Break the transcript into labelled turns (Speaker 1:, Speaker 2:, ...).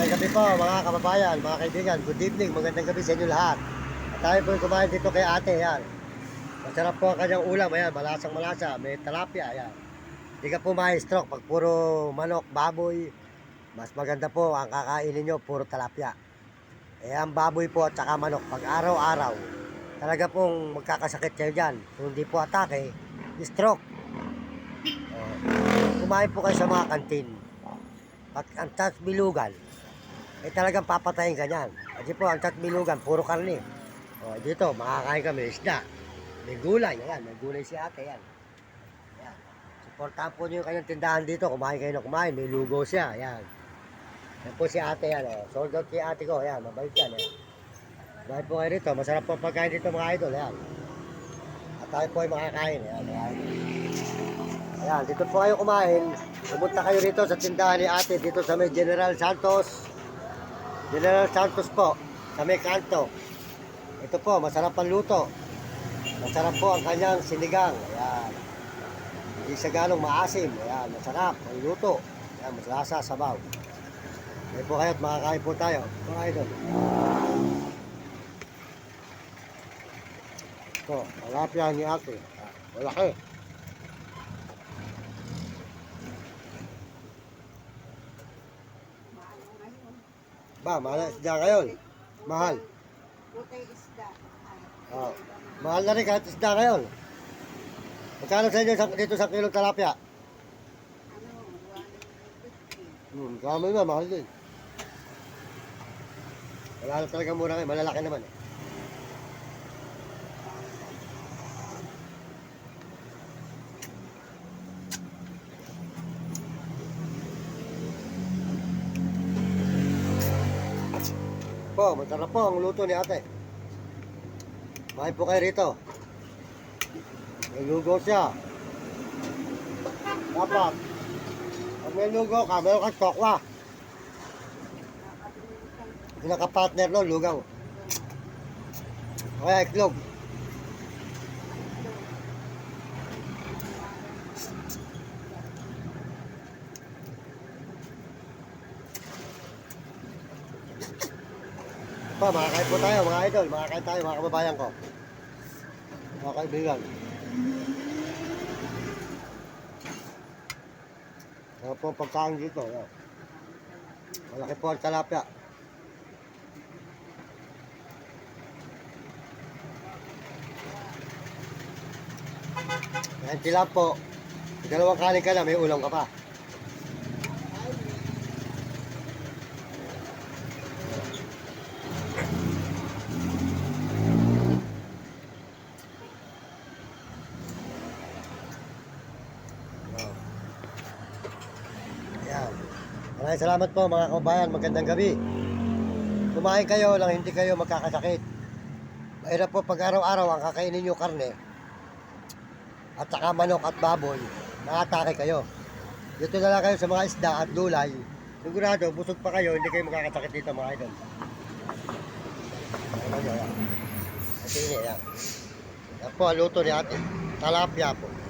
Speaker 1: Magandang gabi po mga kababayan, mga kaibigan. Good evening, magandang gabi sa inyo lahat. At tayo po kumain dito kay ate, yan. Masarap po ang kanyang ulam, ayan, malasang malasa, may talapia, ayan. Hindi ka po ma-stroke pag puro manok, baboy. Mas maganda po ang kakainin nyo, puro talapia. Eh, ang baboy po at saka manok, pag araw-araw, talaga pong magkakasakit kayo dyan. Kung hindi po atake, stroke. Oh, kumain po kayo sa mga kantin. Pag ang tas bilugan, eh talagang papatayin ka niyan. Kasi po, ang tatbilugan, puro karne. O, dito, makakain kami isda. May gulay, yan. May gulay si ate, yan. Yan. Supportahan po niyo yung kanyang tindahan dito. Kumain kayo na kumain. May lugo siya, yan. Yan po si ate, yan. Oh. Sold out si ate ko, yan. Mabait yan, yan. Kumain po kayo dito. Masarap po pagkain dito, mga idol, yan. At tayo po ay makakain, yan. Yan. Ayan, dito po kayo kumain. Pumunta kayo rito sa tindahan ni ate, dito sa may General Santos. General Santos po, sa may kanto. Ito po, masarap ang luto. Masarap po ang kanyang sinigang. Ayan. Hindi siya ganong maasim. Ayan, masarap ang luto. Ayan, maslasa, sabaw. Ayan po kayo at makakain po tayo. Mga idol. Ito, malapya ni ate. Malaki. Ba, mahal na isda ngayon. Mahal.
Speaker 2: Putay isda.
Speaker 1: Oh. Mahal na rin kahit isda ngayon. Magkano sa inyo dito sa kilong talapia?
Speaker 2: Ano, 150.
Speaker 1: Kami na, mahal din. Wala na talaga mura ngayon, malalaki naman eh. Po, masarap po ang luto ni ate. Kumain po kayo rito. May lugo siya. Dapat, pag may lugo ka, meron kang tokwa. Pinaka-partner no, lugaw. Kaya iklog. Pa, makakain po tayo mga idol, makakain tayo mga kababayan ko. Mga kaibigan. Ano po ang pagkain dito? Yan. Malaki po ang talapia. Yan sila po. Dalawang kanin ka na, may ulam ka pa. Yan. Maraming salamat po mga kababayan. Magandang gabi. Kumain kayo lang hindi kayo magkakasakit. Mahirap po pag araw-araw ang kakainin nyo karne at saka manok at baboy, nakatake kayo. Dito na lang kayo sa mga isda at gulay. Sigurado, busog pa kayo, hindi kayo magkakasakit dito mga idol. Ano nyo yan? Ito yun yan. Yan po ang luto ni ate. Talapia po.